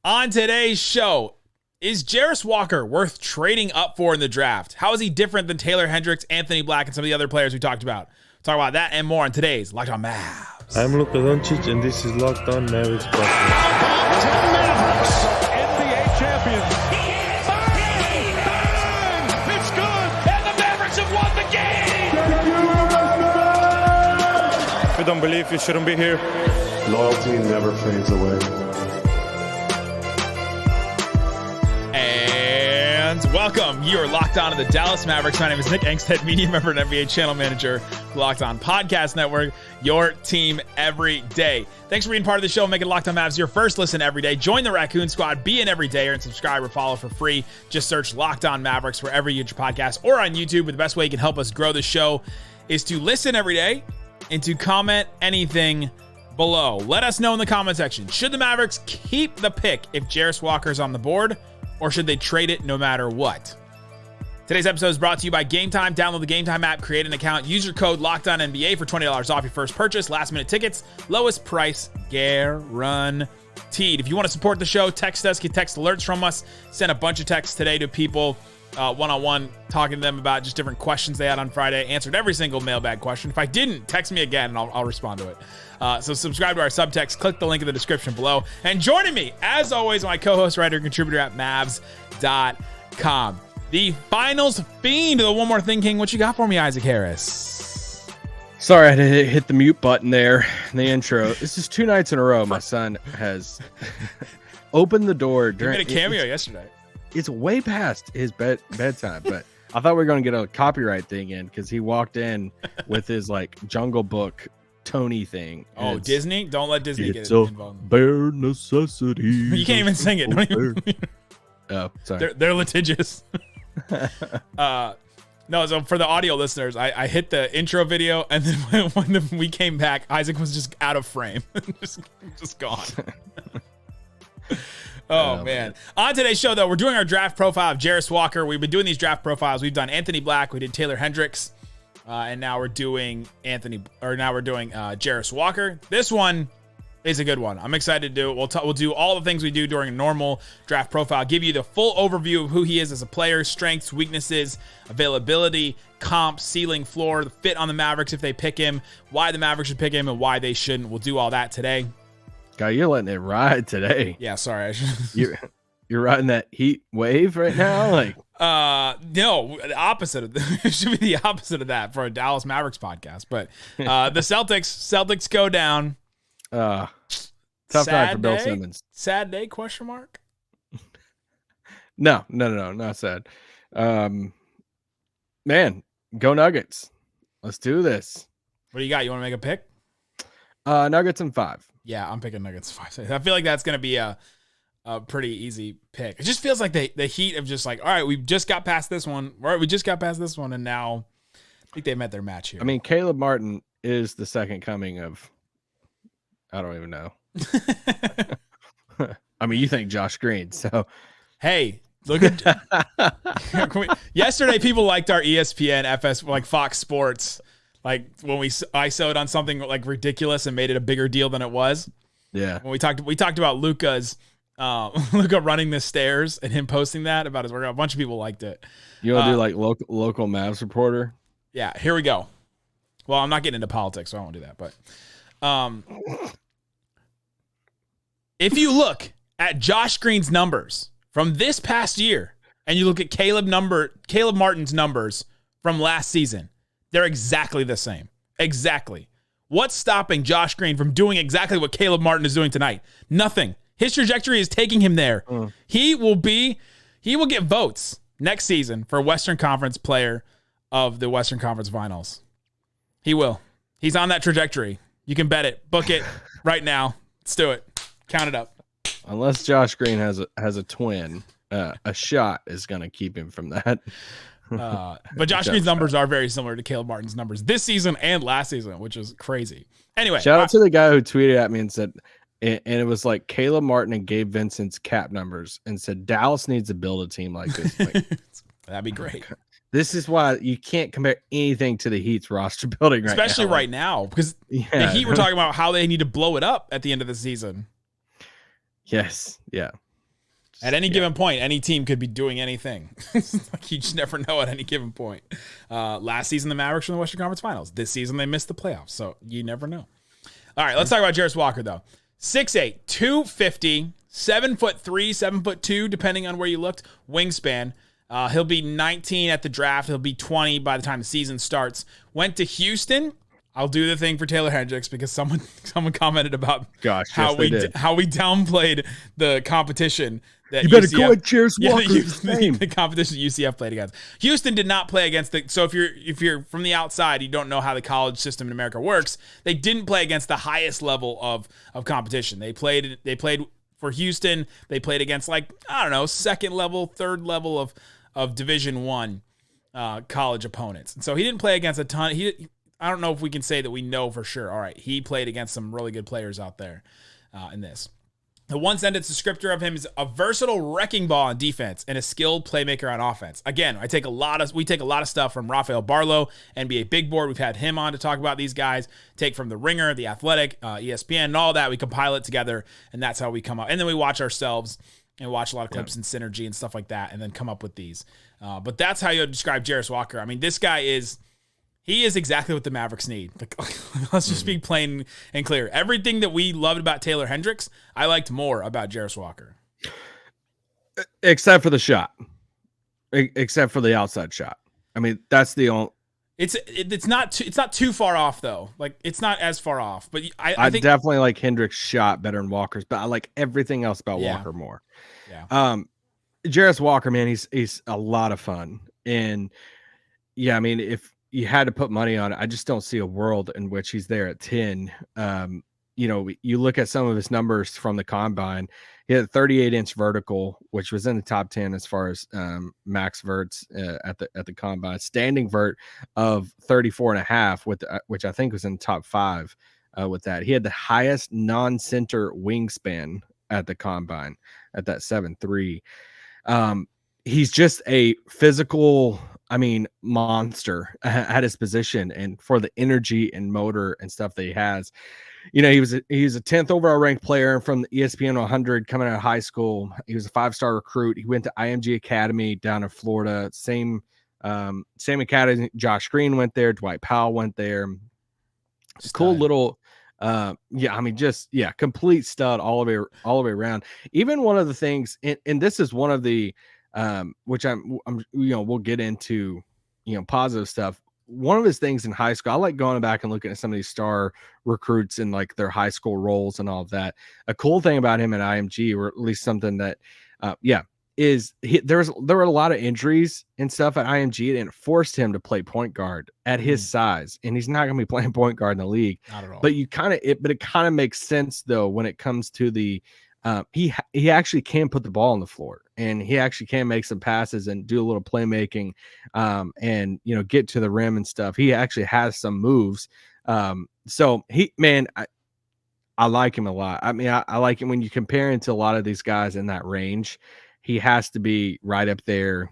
On today's show, is Jarace Walker worth trading up for in the draft? How is he different than Taylor Hendricks, Anthony Black, and some of the other players we talked about? We'll talk about that and more on today's Locked On Mavs. I'm Luka Doncic, and this is Locked On Mavericks podcast. Mavericks, NBA champions. Bang! It's good, and the Mavericks have won the game. If you don't believe, you shouldn't be here. Loyalty never fades away. And welcome. You are locked on to the Dallas Mavericks. My name is Nick Angstadt, media member and NBA channel manager, Locked On Podcast Network, your team every day. Thanks for being part of the show. Make it Locked On Mavs your first listen every day. Join the Raccoon Squad. Be an everydayer and subscribe or follow for free. Just search Locked On Mavericks wherever you get your podcast or on YouTube. But the best way you can help us grow the show is to listen every day and to comment anything below. Let us know in the comment section. Should the Mavericks keep the pick if Jarace Walker is on the board, or should they trade it no matter what? Today's episode is brought to you by Game Time. Download the Game Time app, create an account, use your code LOCKEDONNBA for $20 off your first purchase. Last minute tickets, lowest price guaranteed. If you want to support the show, text us, get text alerts from us. Send a bunch of texts today to people one-on-one, talking to them about just different questions they had on Friday. Answered every single mailbag question. If I didn't, text me again and I'll respond to it. So subscribe to our subtext. Click the link in the description below. And joining me, as always, my co-host, writer, and contributor at Mavs.com. The finals fiend of the One More Thing King. What you got for me, Isaac Harris? Sorry, I had to hit the mute button there in the intro. This is 2 nights in a row. My son has opened the door. You made a cameo yesterday. It's way past his bedtime, but I thought we were going to get a copyright thing in because he walked in with his like Jungle Book Tony thing. Oh, Disney? Don't let Disney get involved. Bare necessity. You can't even sing it. Don't even... Oh, sorry. They're litigious. No, so for the audio listeners, I hit the intro video, and then when we came back, Isaac was just out of frame. just gone. Oh, man. On today's show, though, we're doing our draft profile of Jarace Walker. We've been doing these draft profiles. We've done Anthony Black. We did Taylor Hendricks. And now we're doing Jarace Walker. This one is a good one. I'm excited to do it. We'll do all the things we do during a normal draft profile. Give you the full overview of who he is as a player, strengths, weaknesses, availability, comp, ceiling, floor, the fit on the Mavericks if they pick him, why the Mavericks should pick him, and why they shouldn't. We'll do all that today. God, you're letting it ride today. Yeah, sorry. You're riding that heat wave right now? Like, no, the opposite of it should be the opposite of that for a Dallas Mavericks podcast. But the Celtics go down. Tough night for Bill Simmons. Sad day? Question mark. No, not sad. Man, go Nuggets. Let's do this. What do you got? You want to make a pick? Nuggets in 5. Yeah, I'm picking Nuggets 5. I feel like that's going to be a pretty easy pick. It just feels like the Heat of just like, all right, we just got past this one. All right, we just got past this one, and now I think they met their match here. I mean, Caleb Martin is the second coming of, I don't even know. I mean, you think Josh Green, so. Hey, look at yesterday, people liked our ESPN, FS, like Fox Sports. Like when I ISO'd on something like ridiculous and made it a bigger deal than it was. Yeah. When we talked about Luka running the stairs and him posting that about his workout. A bunch of people liked it. You want to do like local Mavs reporter? Yeah. Here we go. Well, I'm not getting into politics, so I won't do that. But if you look at Josh Green's numbers from this past year, and you look at Caleb Martin's numbers from last season, they're exactly the same. Exactly. What's stopping Josh Green from doing exactly what Caleb Martin is doing tonight? Nothing. His trajectory is taking him there. He will get votes next season for Western Conference Player of the Western Conference Finals. He will. He's on that trajectory. You can bet it. Book it right now. Let's do it. Count it up. Unless Josh Green has a twin, a shot is going to keep him from that. But Josh Green's numbers are very similar to Caleb Martin's numbers this season and last season, which is crazy. Anyway, shout out to the guy who tweeted at me and said, and it was like Caleb Martin and Gabe Vincent's cap numbers, and said Dallas needs to build a team like this. Like, that'd be great. This is why you can't compare anything to the Heat's roster building right especially now. Right now, because the Heat were talking about how they need to blow it up at the end of the season. Yes. Yeah. At any given point, any team could be doing anything. Like, you just never know at any given point. Last season, the Mavericks were in the Western Conference Finals. This season, they missed the playoffs, so you never know. All right, let's talk about Jarace Walker, though. 6'8", 250, 7'3", 7'2", depending on where you looked, wingspan. He'll be 19 at the draft. He'll be 20 by the time the season starts. Went to Houston. I'll do the thing for Taylor Hendricks because someone commented about how we downplayed the competition. That you better UCF, go at Jarace Walker. the competition UCF played against. Houston did not play against the. So if you're from the outside, you don't know how the college system in America works. They didn't play against the highest level of competition. They played for Houston. They played against, like, I don't know, second level, third level of Division I college opponents. And so he didn't play against a ton. I don't know if we can say that we know for sure. All right, he played against some really good players out there in this. The one sentence descriptor of him is a versatile wrecking ball on defense and a skilled playmaker on offense. Again, we take a lot of stuff from Rafael Barlow, NBA Big Board. We've had him on to talk about these guys. Take from The Ringer, The Athletic, ESPN, and all that. We compile it together, and that's how we come up. And then we watch ourselves and watch a lot of clips and synergy and stuff like that, and then come up with these. But that's how you describe Jarace Walker. I mean, this guy is exactly what the Mavericks need. Like, let's just be plain and clear. Everything that we loved about Taylor Hendricks, I liked more about Jarace Walker. Except for the shot. Except for the outside shot. I mean, that's the only. It's not too far off, though. Like, it's not as far off. But I think definitely like Hendricks' shot better than Walker's, but I like everything else about Walker more. Yeah. Jarace Walker, man, he's a lot of fun. And yeah, I mean, if you had to put money on it, I just don't see a world in which he's there at 10. You look at some of his numbers from the combine. He had a 38-inch vertical, which was in the top 10 as far as max verts at the combine. Standing vert of 34.5, which I think was in the top 5 with that. He had the highest non-center wingspan at the combine at that 7'3". He's just a physical, monster at his position, and for the energy and motor and stuff that he has. He's a 10th overall ranked player from the ESPN 100 coming out of high school. He was a 5-star recruit. He went to IMG Academy down in Florida. Same academy. Josh Green went there. Dwight Powell went there. Cool little, complete stud all the way around. Even one of the things, and this is one of the, which I'm we'll get into, positive stuff. One of his things in high school, I like going back and looking at some of these star recruits and like their high school roles and all of that. A cool thing about him at IMG, or at least something that, is there were a lot of injuries and stuff at IMG, and it forced him to play point guard at his size, and he's not going to be playing point guard in the league. Not at all. But it kind of makes sense though when it comes to the. He actually can put the ball on the floor, and he actually can make some passes and do a little playmaking, and get to the rim and stuff. He actually has some moves. So I like him a lot. I mean, I like him when you compare him to a lot of these guys in that range. He has to be right up there,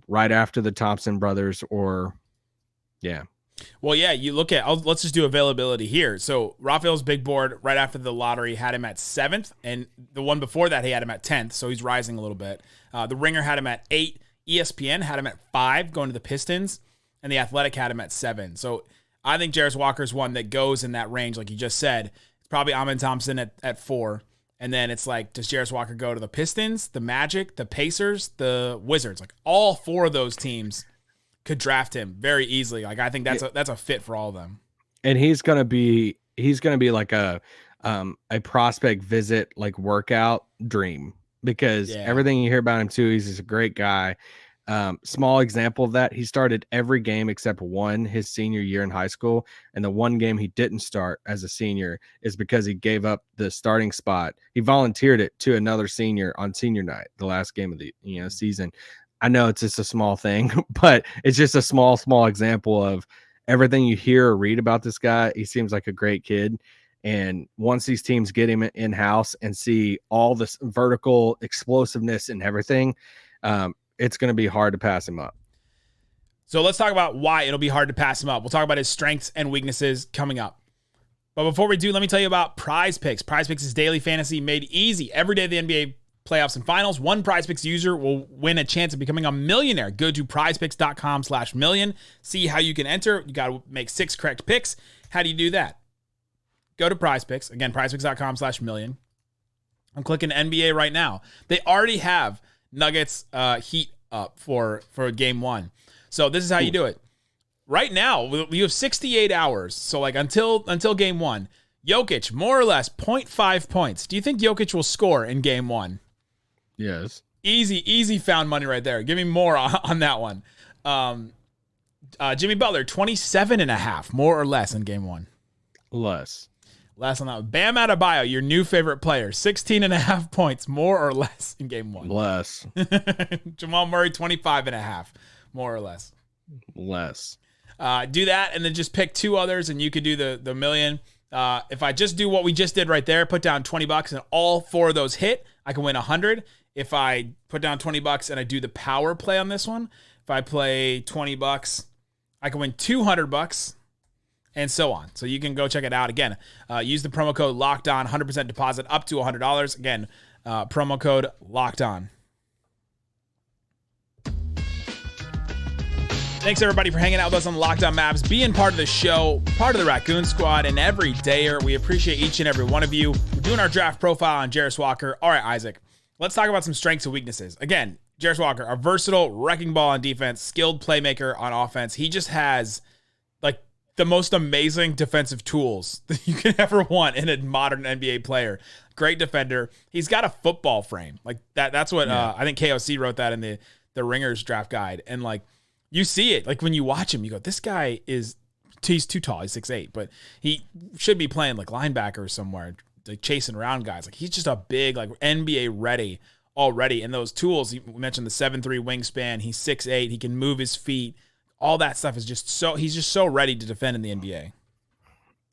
right after the Thompson brothers, or yeah. Well, yeah, you look at, let's just do availability here. So Rafael's big board right after the lottery had him at 7th, and the one before that he had him at 10th, so he's rising a little bit. The Ringer had him at 8, ESPN had him at 5 going to the Pistons, and the Athletic had him at 7. So I think Jarace Walker's one that goes in that range, like you just said. It's probably Amen Thompson at 4, and then it's like, does Jarace Walker go to the Pistons, the Magic, the Pacers, the Wizards? Like, all 4 of those teams could draft him very easily. Like, I think that's a fit for all of them. And he's gonna be like a prospect visit, like workout dream, because everything you hear about him too, he's just a great guy. Small example of that, he started every game except one his senior year in high school, and the one game he didn't start as a senior is because he gave up the starting spot. He volunteered it to another senior on senior night, the last game of the season. I know it's just a small thing, but it's just a small example of everything you hear or read about this guy. He seems like a great kid. And once these teams get him in-house and see all this vertical explosiveness and everything, it's going to be hard to pass him up. So let's talk about why it'll be hard to pass him up. We'll talk about his strengths and weaknesses coming up. But before we do, let me tell you about Prize Picks. Prize Picks is daily fantasy made easy every day of the NBA playoffs and finals. One PrizePicks user will win a chance of becoming a millionaire. Go to prizepicks.com/million. See how you can enter. You got to make 6 correct picks. How do you do that? Go to PrizePicks. Again, prizepicks.com/million. I'm clicking NBA right now. They already have Nuggets Heat up for game 1. So this is how you do it. Right now, you have 68 hours. So like until game 1. Jokic, more or less, 0.5 points. Do you think Jokic will score in game 1? Yes. Easy found money right there. Give me more on that one. Jimmy Butler, 27.5, more or less in game 1. Less. Less on that one. Bam Adebayo, your new favorite player, 16.5 points, more or less in game 1. Less. Jamal Murray, 25.5, more or less. Less. Do that and then just pick 2 others and you could do the million. If I just do what we just did right there, put down $20 and all 4 of those hit, I can win 100. If I put down $20 and I do the power play on this one, if I play $20, I can win $200 and so on. So you can go check it out. Again, use the promo code LOCKEDON, 100% deposit up to $100. Again, promo code LOCKEDON. Thanks, everybody, for hanging out with us on Locked On Mavs, being part of the show, part of the Raccoon Squad, and every dayer. We appreciate each and every one of you. We're doing our draft profile on Jarace Walker. All right, Isaac, let's talk about some strengths and weaknesses. Again, Jarace Walker, a versatile wrecking ball on defense, skilled playmaker on offense. He just has, like, the most amazing defensive tools that you can ever want in a modern NBA player. Great defender. He's got a football frame. Like, that's what I think KOC wrote that in the Ringers draft guide. And, like, you see it, like when you watch him, you go, this guy he's too tall. He's 6'8", but he should be playing like linebacker somewhere, like chasing around guys. Like he's just a big, like NBA ready already. And those tools, we mentioned the 7'3" wingspan. He's 6'8". He can move his feet. All that stuff is he's just so ready to defend in the NBA.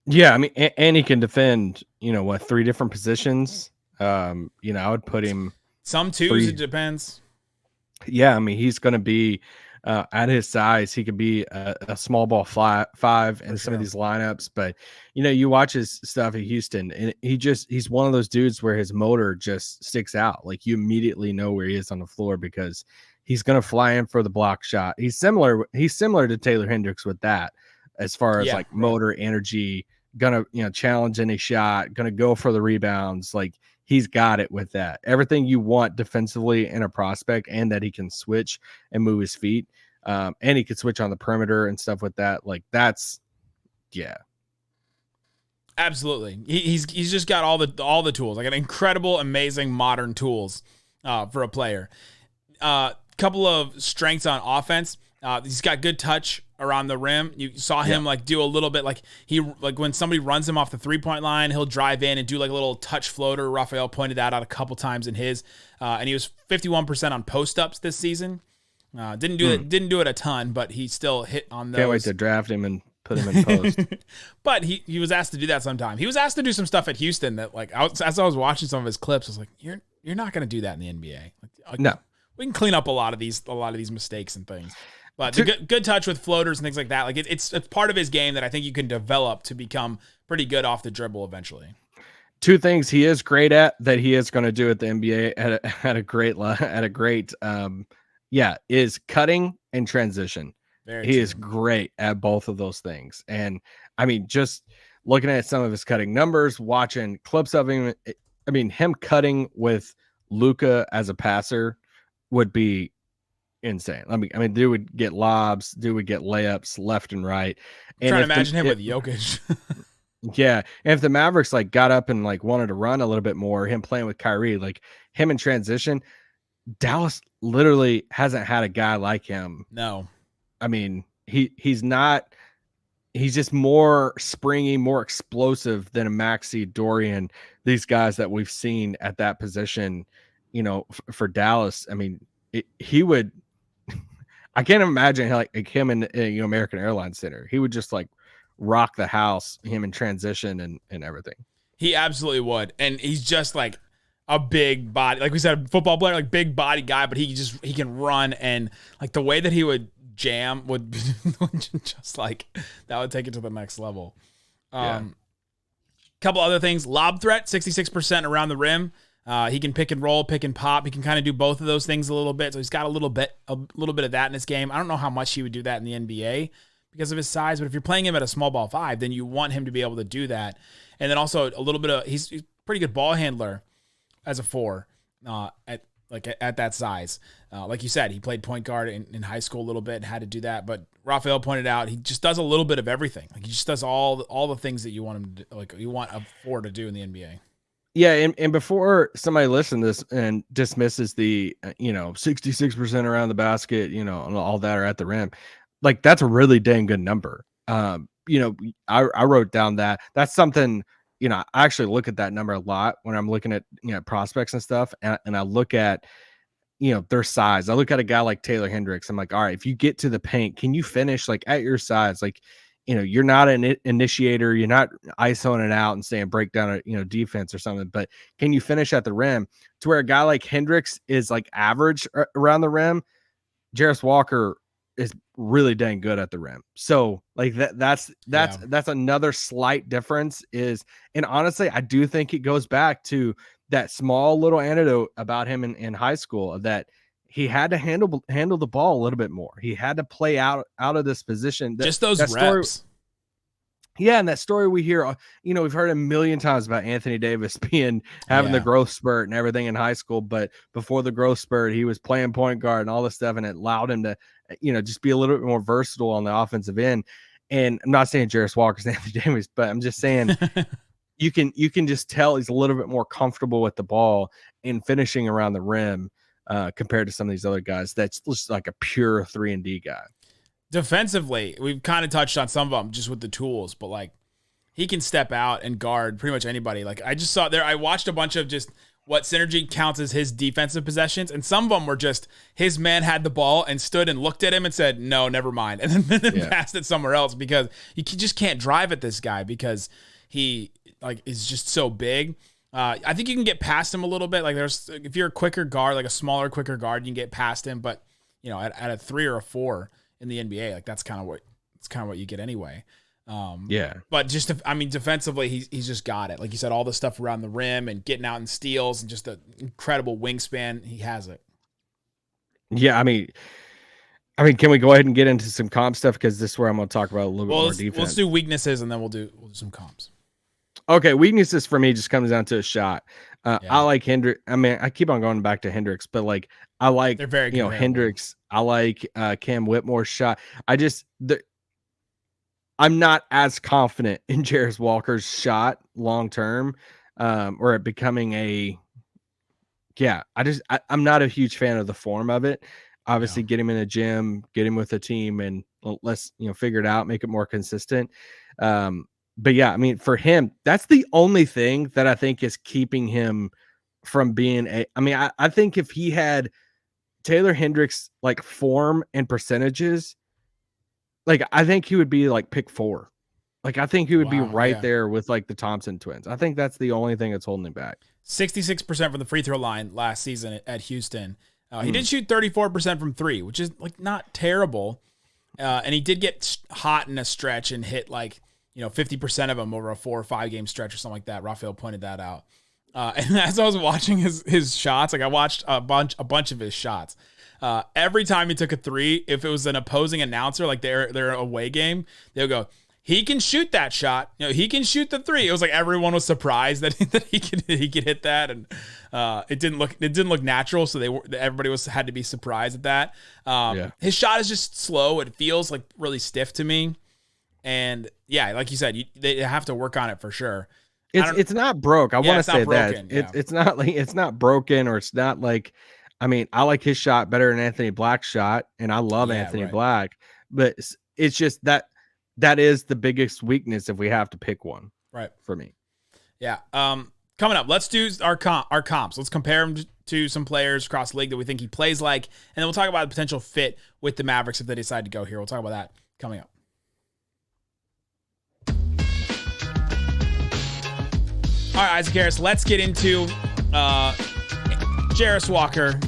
Yeah, I mean, and he can defend, 3 different positions. I would put him some twos. It depends. Yeah, I mean, he's going to be. At his size, he could be a small ball 5 in some of these lineups. But, you watch his stuff at Houston, and he's one of those dudes where his motor just sticks out. Like you immediately know where he is on the floor because he's going to fly in for the block shot. He's similar to Taylor Hendricks with that as far as like motor, energy, going to, challenge any shot, going to go for the rebounds. Like he's got it with that. Everything you want defensively in a prospect, and that he can switch and move his feet. And he could switch on the perimeter and stuff with that. Like that's, absolutely. He's just got all the tools, like an incredible, amazing modern tools for a player. Couple of strengths on offense. He's got good touch around the rim. You saw him like do a little bit like when somebody runs him off the 3-point line, he'll drive in and do like a little touch floater. Raphael pointed that out a couple times in his, and he was 51% on post ups this season. Didn't do it a ton, but he still hit on those. Can't wait to draft him and put him in post. But he was asked to do that sometime. He was asked to do some stuff at Houston that like as I was watching some of his clips, I was like, you're not going to do that in the NBA. Like, no, we can clean up a lot of these mistakes and things. But the good touch with floaters and things like that, like it's part of his game that I think you can develop to become pretty good off the dribble eventually. 2 things he is great at that he is going to do at the NBA at a great is cutting and transition. He is great at both of those things. And I mean, just looking at some of his cutting numbers, watching clips of him, I mean, him cutting with Luka as a passer would be insane. I mean, dude would get lobs, dude would get layups left and right. And trying to imagine him with Jokic. Yeah. And if the Mavericks like got up and like wanted to run a little bit more, him playing with Kyrie, like him in transition, Dallas literally hasn't had a guy like him. No. I mean, he's just more springy, more explosive than a Maxey, Dorian, these guys that we've seen at that position, for Dallas. I mean, he would, I can't imagine like him in American Airlines Center. He would just like rock the house, him in transition and everything. He absolutely would. And he's just like a big body, like we said, football player, like big body guy, but he can run, and like the way that he would jam would just like that would take it to the next level. Couple other things. Lob threat, 66% around the rim. He can pick and roll, pick and pop. He can kind of do both of those things a little bit. So he's got a little bit of that in his game. I don't know how much he would do that in the NBA because of his size, but if you're playing him at a small ball 5, then you want him to be able to do that. And then also a little bit of he's a pretty good ball handler as a 4 at that size. Like you said, he played point guard in high school a little bit and had to do that. But Raphael pointed out he just does a little bit of everything. Like he just does all the things that you want him to do, like you want a 4 to do in the NBA. Yeah, and before somebody listens to this and dismisses the 66% around the basket, and all that are at the rim, like that's a really dang good number. I wrote down that's something. I actually look at that number a lot when I'm looking at prospects and stuff, and I look at their size. I look at a guy like Taylor Hendricks. I'm like, all right, if you get to the paint, can you finish like at your size? Like, you're not an initiator. You're not isoing it out and saying break down a defense or something. But can you finish at the rim? To where a guy like Hendricks is like average around the rim, Jarace Walker is really dang good at the rim. So like that's another slight difference and honestly, I do think it goes back to that small little anecdote about him in high school that he had to handle the ball a little bit more. He had to play out of this position. Just those reps. Story, yeah, and that story we hear, we've heard a million times about Anthony Davis having the growth spurt and everything in high school, but before the growth spurt, he was playing point guard and all this stuff, and it allowed him to, just be a little bit more versatile on the offensive end. And I'm not saying Jarace Walker's Anthony Davis, but I'm just saying you can just tell he's a little bit more comfortable with the ball and finishing around the rim. Compared to some of these other guys, that's just like a pure 3-and-D guy. Defensively, we've kind of touched on some of them just with the tools, but like he can step out and guard pretty much anybody. Like I just saw there, I watched a bunch of just what Synergy counts as his defensive possessions, and some of them were just his man had the ball and stood and looked at him and said, "No, never mind," and then passed it somewhere else because you just can't drive at this guy because he like is just so big. I think you can get past him a little bit. Like if you're a quicker guard, like a smaller, quicker guard, you can get past him. But at a 3 or a 4 in the NBA, like that's kind of what you get anyway. But just defensively, he's just got it. Like you said, all the stuff around the rim and getting out in steals and just an incredible wingspan. He has it. Yeah, I mean, can we go ahead and get into some comp stuff because this is where I'm going to talk about a little bit more defense. Let's do weaknesses and then we'll do some comps. Okay, weaknesses for me just comes down to a shot. I like Hendricks. I mean, I keep on going back to Hendricks, but like I like Hendricks. I like Cam Whitmore's shot. I'm not as confident in Jarace Walker's shot long term, or it becoming I'm not a huge fan of the form of it. Obviously, get him in a gym, get him with a team, and let's figure it out, make it more consistent. But yeah, I mean, for him, that's the only thing that I think is keeping him from being I think if he had Taylor Hendricks like form and percentages, like I think he would be like pick 4. Like I think he would be right there with like the Thompson twins. I think that's the only thing that's holding him back. 66% from the free throw line last season at Houston. He did shoot 34% from 3, which is like not terrible. And he did get hot in a stretch and hit like 50% of them over a 4 or 5 game stretch or something like that. Raphael pointed that out. And as I was watching his shots, like I watched a bunch of his shots. Every time he took a 3, if it was an opposing announcer, like their away game, they would go, "He can shoot that shot. He can shoot the 3." It was like everyone was surprised that he could hit that, and it didn't look natural. So everybody had to be surprised at that. His shot is just slow. It feels like really stiff to me. And yeah, like you said, they have to work on it for sure. It's not broke. I want to say broken, that it's not like it's not broken, or it's not like. I mean, I like his shot better than Anthony Black's shot, and I love Anthony Black, but it's just that is the biggest weakness if we have to pick one, right? For me, yeah. Coming up, let's do our comps. Let's compare him to some players across the league that we think he plays like, and then we'll talk about the potential fit with the Mavericks if they decide to go here. We'll talk about that coming up. All right, Isaac Harris, let's get into Jarace Walker.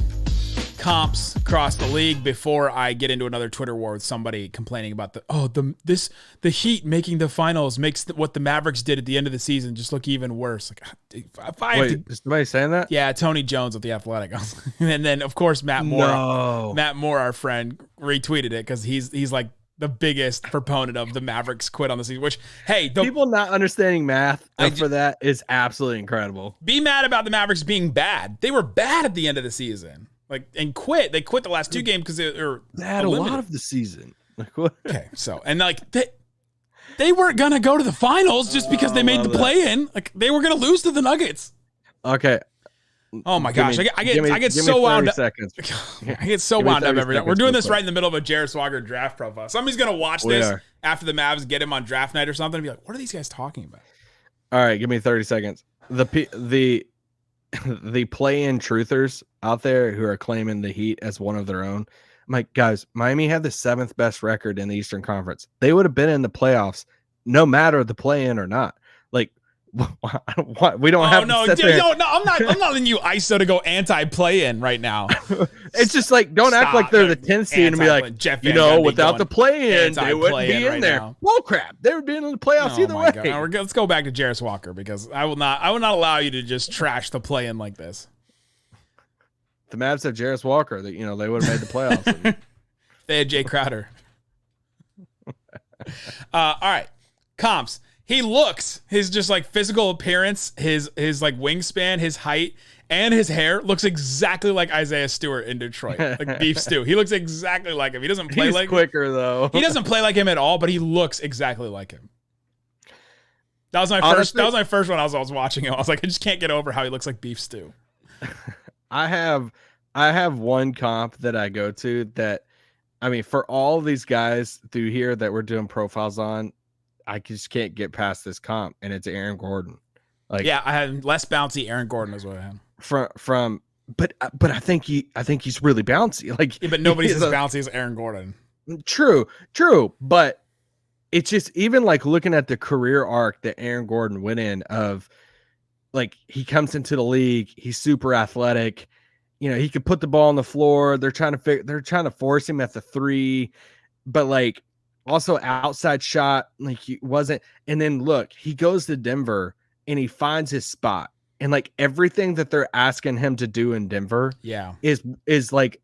comps across the league before I get into another Twitter war with somebody complaining about the Heat making the finals makes what the Mavericks did at the end of the season just look even worse. Like, if I have Wait, is somebody saying that? yeah, Tony Jones of The Athletic. And then, of course, Matt Moore. No. Matt Moore, our friend, retweeted it because he's like the biggest proponent of the Mavericks quit on the season, which, hey, People not understanding math for that is absolutely incredible. be mad about the Mavericks being bad. They were bad at the end of the season. Like, and quit. They quit the last two games because they had a lot of the season. Like, what? Okay, so, and like, they weren't going to go to the finals just because they made the play-in. Like, they were going to lose to the Nuggets. Okay. Oh my gosh, I get so wound up. I get so wound up every time. We're doing this right in the middle of a Jarace Walker draft profile. Somebody's gonna watch this after the Mavs get him on draft night or something and be like, "What are these guys talking about?" All right, give me 30 seconds. The play-in truthers out there who are claiming the Heat as one of their own. I'm like, guys, Miami had the 7th best record in the Eastern Conference. They would have been in the playoffs no matter the play-in or not. Like, we don't have to sit there. No, I'm not letting you ISO to go anti-play-in right now. It's just like, don't act like they're the 10th seed and be like, Jeff without the play-in, they wouldn't be in there. Now. Well, crap, they would be in the playoffs either way. Now, let's go back to Jarace Walker because I will not allow you to just trash the play-in like this. The Mavs have Jarace Walker. That they would have made the playoffs. They had Jay Crowder. All right, comps. He looks, his just like physical appearance, his like wingspan, his height, and his hair looks exactly like Isaiah Stewart in Detroit, like Beef Stew. He looks exactly like him. He doesn't play like quicker though. He doesn't play like him at all, but he looks exactly like him. That was my first. That was my first one. I was watching him. I was like, I just can't get over how he looks like Beef Stew. I have one comp that I go to that, I mean, for all these guys through here that we're doing profiles on, I just can't get past this comp, and it's Aaron Gordon. Like, yeah, I had less bouncy Aaron Gordon is what I had. But I think he's really bouncy. Like, yeah, but nobody's as bouncy as Aaron Gordon. True, but it's just, even like looking at the career arc that Aaron Gordon went in of, like, he comes into the league, he's super athletic, he could put the ball on the floor. They're trying to force him at the 3, but like, also outside shot, like, he wasn't. And then look, he goes to Denver and he finds his spot, and like everything that they're asking him to do in Denver, is like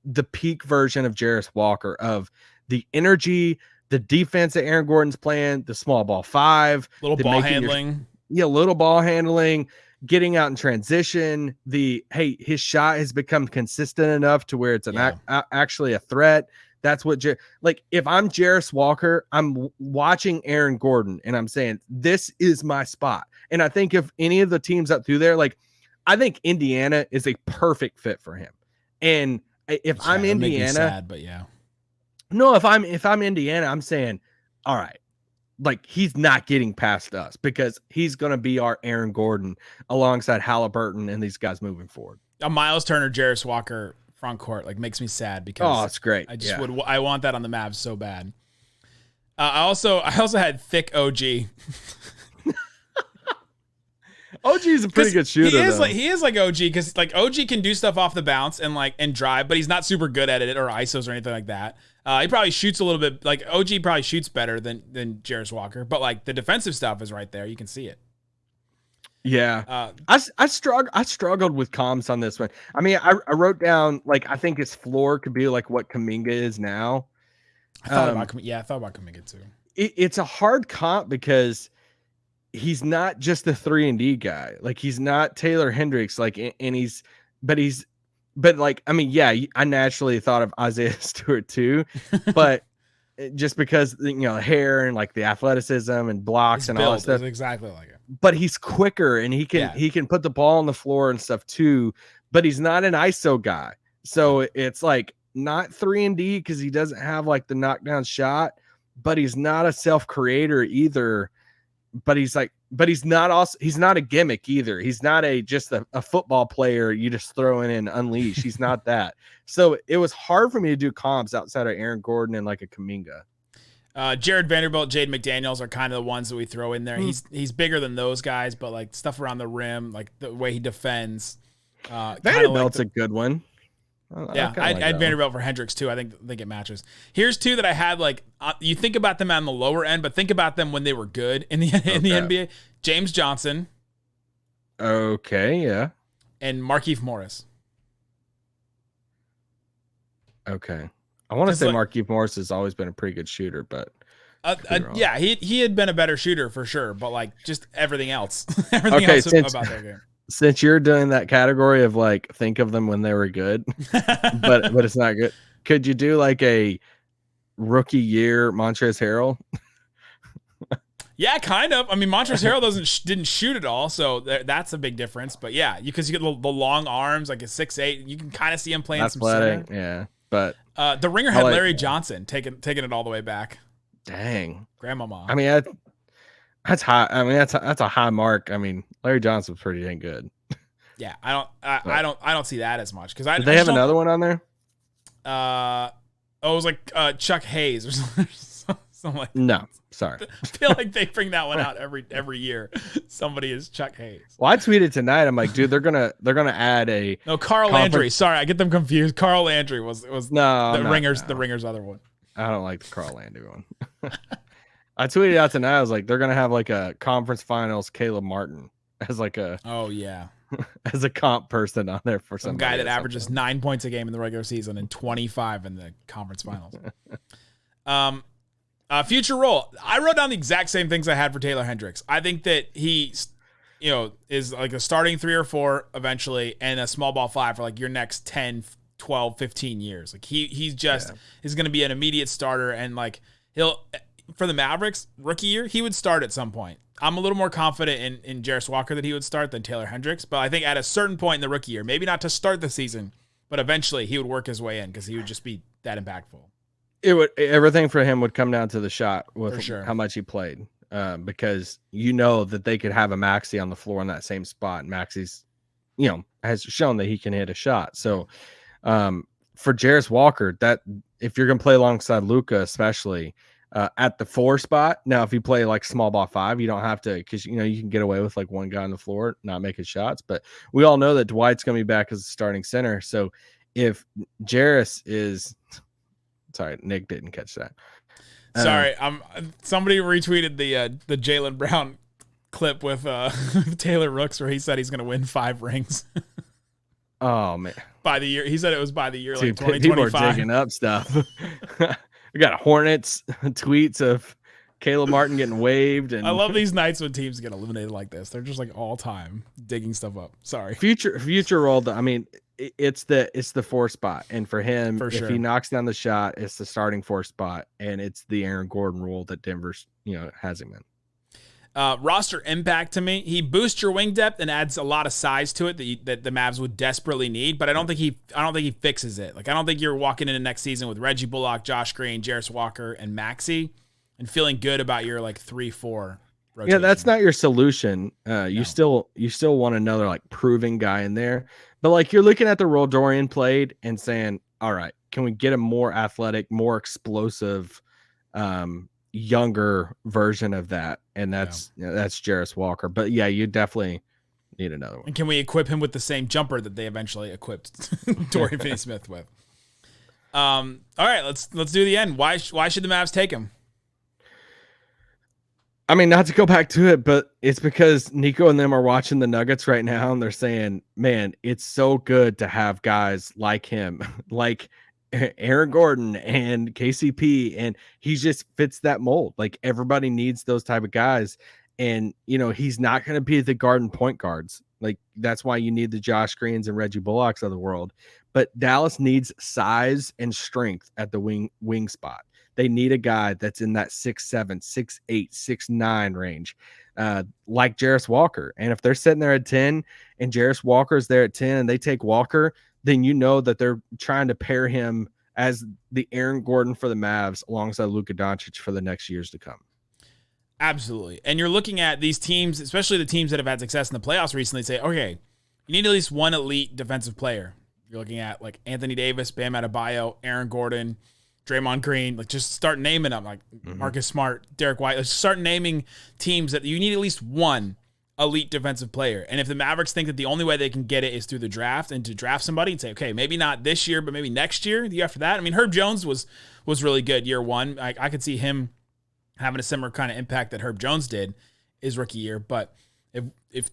the peak version of Jarace Walker, of the energy, the defense that Aaron Gordon's playing, the small ball 5, little ball handling, little ball handling, getting out in transition. His shot has become consistent enough to where it's actually a threat. That's what, like, if I'm Jarace Walker, I'm watching Aaron Gordon and I'm saying, this is my spot. And I think if any of the teams up through there, like, I think Indiana is a perfect fit for him. And if I'm Indiana, sad, but no, if I'm Indiana, I'm saying, all right, like, he's not getting past us because he's going to be our Aaron Gordon alongside Halliburton and these guys moving forward. A Miles Turner, Jarace Walker front court, like, makes me sad because it's great. I want that on the Mavs so bad. I also had thick OG. OG is a pretty good shooter. He is like OG because, like, OG can do stuff off the bounce and drive, but he's not super good at it or ISOs or anything like that. He probably shoots a little bit, like, OG probably shoots better than Jarace Walker, but like the defensive stuff is right there. You can see it. Yeah. I struggled with comms on this one. I mean, I wrote down, like, I think his floor could be like what Kuminga is now. I thought about Kuminga too. It's a hard comp because he's not just a 3-and-D guy. Like, he's not Taylor Hendricks, like, but like, I mean, yeah, I naturally thought of Isaiah Stewart too, but just because, hair and like the athleticism and blocks and all that stuff. Exactly like it. But he's quicker and he can put the ball on the floor and stuff too, but he's not an ISO guy. So it's like not 3-and-D because he doesn't have like the knockdown shot, but he's not a self-creator either. But he's not a gimmick either. He's not just a football player you just throw in and unleash. He's not that. So it was hard for me to do comps outside of Aaron Gordon and like a Kuminga. Jared Vanderbilt, Jade McDaniels are kind of the ones that we throw in there. He's bigger than those guys, but like stuff around the rim, like the way he defends. Vanderbilt's a good one. Yeah, I'd Vanderbilt for Hendricks too. I think it matches. Here's two that I had like you think about them on the lower end, but think about them when they were good in the NBA. James Johnson. Okay, yeah. And Markieff Morris. Okay. I want to say Markieff Morris has always been a pretty good shooter, but yeah, he had been a better shooter for sure, but like just everything else. Else about their game. Since you're doing that category of like think of them when they were good, but it's not good. Could you do like a rookie year Montrezl Harrell? Yeah, kind of. I mean, Montrezl Harrell didn't shoot at all, so that's a big difference. But yeah, because you get the long arms, like a 6'8", you can kind of see him playing athletic, some center. Yeah, but the Ringer had Larry Johnson taking it all the way back. Dang, grandmama. I mean, that's high. I mean, that's a high mark. I mean, Larry Johnson was pretty dang good. Yeah, I don't see that as much because Did they have another one on there? It was like Chuck Hayes or something like that. No, sorry. I feel like they bring that one out every year. Somebody is Chuck Hayes. Well, I tweeted tonight. I'm like, dude, they're gonna add a Carl Landry. Sorry, I get them confused. Carl Landry was the Ringer's other one. I don't like the Carl Landry one. I tweeted out tonight. I was like, they're gonna have like a conference finals Caleb Martin as like a as a comp person on there for some guy that averages 9 points a game in the regular season and 25 in the conference finals. Future role. I wrote down the exact same things I had for Taylor Hendricks. I think that he, is like a starting 3 or 4 eventually and a small ball 5 for like your next 10, 12, 15 years. Like he's just is going to be an immediate starter and like for the Mavericks rookie year, he would start at some point. I'm a little more confident in Jarace Walker that he would start than Taylor Hendricks, but I think at a certain point in the rookie year, maybe not to start the season, but eventually he would work his way in because he would just be that impactful. Everything for him would come down to the shot with sure. how much he played, because that they could have a Maxey on the floor in that same spot. And Maxey's, has shown that he can hit a shot. So for Jarace Walker, that if you're going to play alongside Luka, especially at the 4 spot. Now, if you play like small ball 5, you don't have to, because you can get away with like one guy on the floor not making shots. But we all know that Dwight's going to be back as a starting center. So if Jarace is, sorry, Nick didn't catch that. Sorry, somebody retweeted the Jaylen Brown clip with Taylor Rooks where he said he's going to win 5 rings. Oh man! By the year, he said it was by the year, dude, like 2025. People are digging up stuff. We got Hornets tweets of Caleb Martin getting waived, and I love these nights when teams get eliminated like this. They're just like all time digging stuff up. Sorry. Future role. I mean, it's the 4 spot, and for him, if he knocks down the shot, it's the starting 4 spot, and it's the Aaron Gordon rule that Denver's has him in. Roster impact to me, he boosts your wing depth and adds a lot of size to it that the Mavs would desperately need. But I don't think he fixes it. Like I don't think you're walking into next season with Reggie Bullock, Josh Green, Jarace Walker, and Maxey, and feeling good about your like 3-4 rotation. Yeah, that's not your solution. You still want another like proving guy in there. But like you're looking at the role Dorian played and saying, all right, can we get a more athletic, more explosive, younger version of that? And that's Jarace Walker. But yeah, you definitely need another one. And can we equip him with the same jumper that they eventually equipped Dorian Finney-Smith with? All right, let's do the end. Why should the Mavs take him? I mean, not to go back to it, but it's because Nico and them are watching the Nuggets right now, and they're saying, man, it's so good to have guys like him, like Aaron Gordon and KCP, and he just fits that mold. Like everybody needs those type of guys, and he's not going to be the garden point guards. Like that's why you need the Josh Greens and Reggie Bullocks of the world. But Dallas needs size and strength at the wing spot. They need a guy that's in that 6'7", 6'8", 6'9" range, like Jarace Walker. And if they're sitting there at 10 and Jarace Walker's there at 10 and they take Walker, then you know that they're trying to pair him as the Aaron Gordon for the Mavs alongside Luka Doncic for the next years to come. Absolutely. And you're looking at these teams, especially the teams that have had success in the playoffs recently, say, okay, you need at least one elite defensive player. You're looking at like Anthony Davis, Bam Adebayo, Aaron Gordon, Draymond Green. Like just start naming them, like Marcus Smart, Derek White. Let's start naming teams that you need at least one elite defensive player. And if the Mavericks think that the only way they can get it is through the draft and to draft somebody and say, okay, maybe not this year, but maybe next year, the year after that. I mean, Herb Jones was really good year one. I could see him having a similar kind of impact that Herb Jones did his rookie year. But if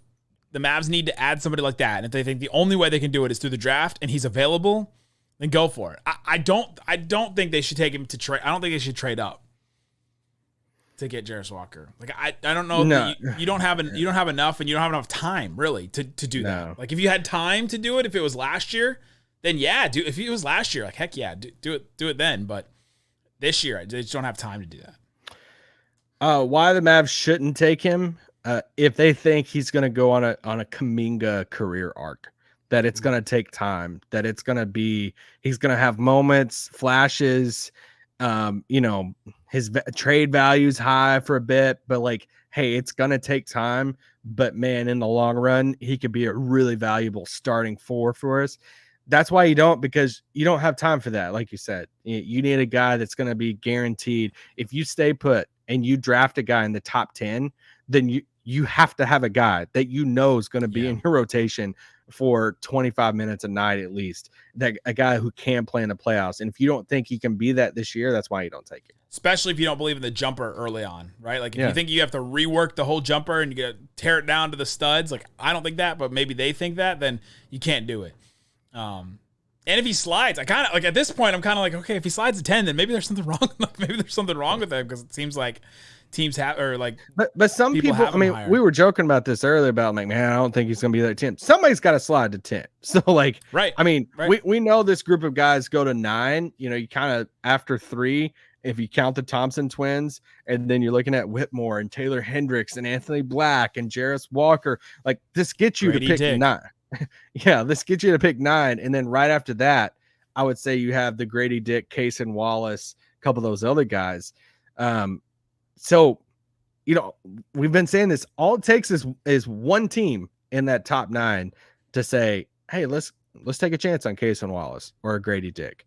the Mavs need to add somebody like that, and if they think the only way they can do it is through the draft and he's available, then go for it. I don't think they should take him to trade. I don't think they should trade up to get Jarace Walker. Like I don't know. No. You don't have enough, and you don't have enough time really to do that. Like if you had time to do it, if it was last year, then yeah, if it was last year, like heck yeah, do it then. But this year, they just don't have time to do that. Why the Mavs shouldn't take him? If they think he's going to go on a Kuminga career arc, that it's going to take time, that he's going to have moments, flashes. His trade value's high for a bit, but like, hey, it's going to take time. But man, in the long run, he could be a really valuable starting four for us. That's why because you don't have time for that. Like you said, you need a guy that's going to be guaranteed. If you stay put and you draft a guy in the top 10, then you have to have a guy that is going to be in your rotation for 25 minutes a night at least, that a guy who can play in the playoffs. And if you don't think he can be that this year, that's why you don't take it. Especially if you don't believe in the jumper early on, right? Like if you think you have to rework the whole jumper and you got to tear it down to the studs, like I don't think that, but maybe they think that, then you can't do it. And if he slides, I kind of like at this point, I'm kind of like, okay, if he slides a 10, then maybe there's something wrong. Maybe there's something wrong with him, because it seems like teams have, or like, but some people I mean, higher. We were joking about this earlier about like, man, I don't think he's going to be that 10. Somebody's got to slide to 10. So like, right. I mean, right. we know this group of guys go to 9, you kind of after 3, if you count the Thompson twins, and then you're looking at Whitmore and Taylor Hendricks and Anthony Black and Jarace Walker, like this gets you to pick 9. Yeah, this gets you to pick 9. And then right after that, I would say you have the Grady Dick, Case and Wallace, a couple of those other guys. So, we've been saying this. All it takes is one team in that top 9 to say, hey, let's take a chance on Case and Wallace or a Grady Dick.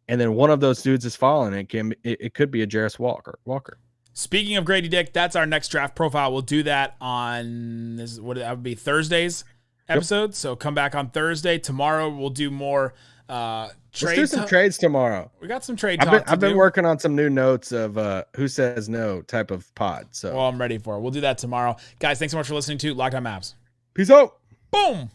And then one of those dudes is falling. It could be a Jarace Walker. Speaking of Grady Dick, that's our next draft profile. We'll do that on that would be Thursday's episode. Yep. So come back on Thursday. Tomorrow we'll do more let's do some trades tomorrow. We got some trade talk. I've been working on some new notes of who says no type of pod. So well, I'm ready for it. We'll do that tomorrow. Guys, thanks so much for listening to Locked On Mavs. Peace out. Boom.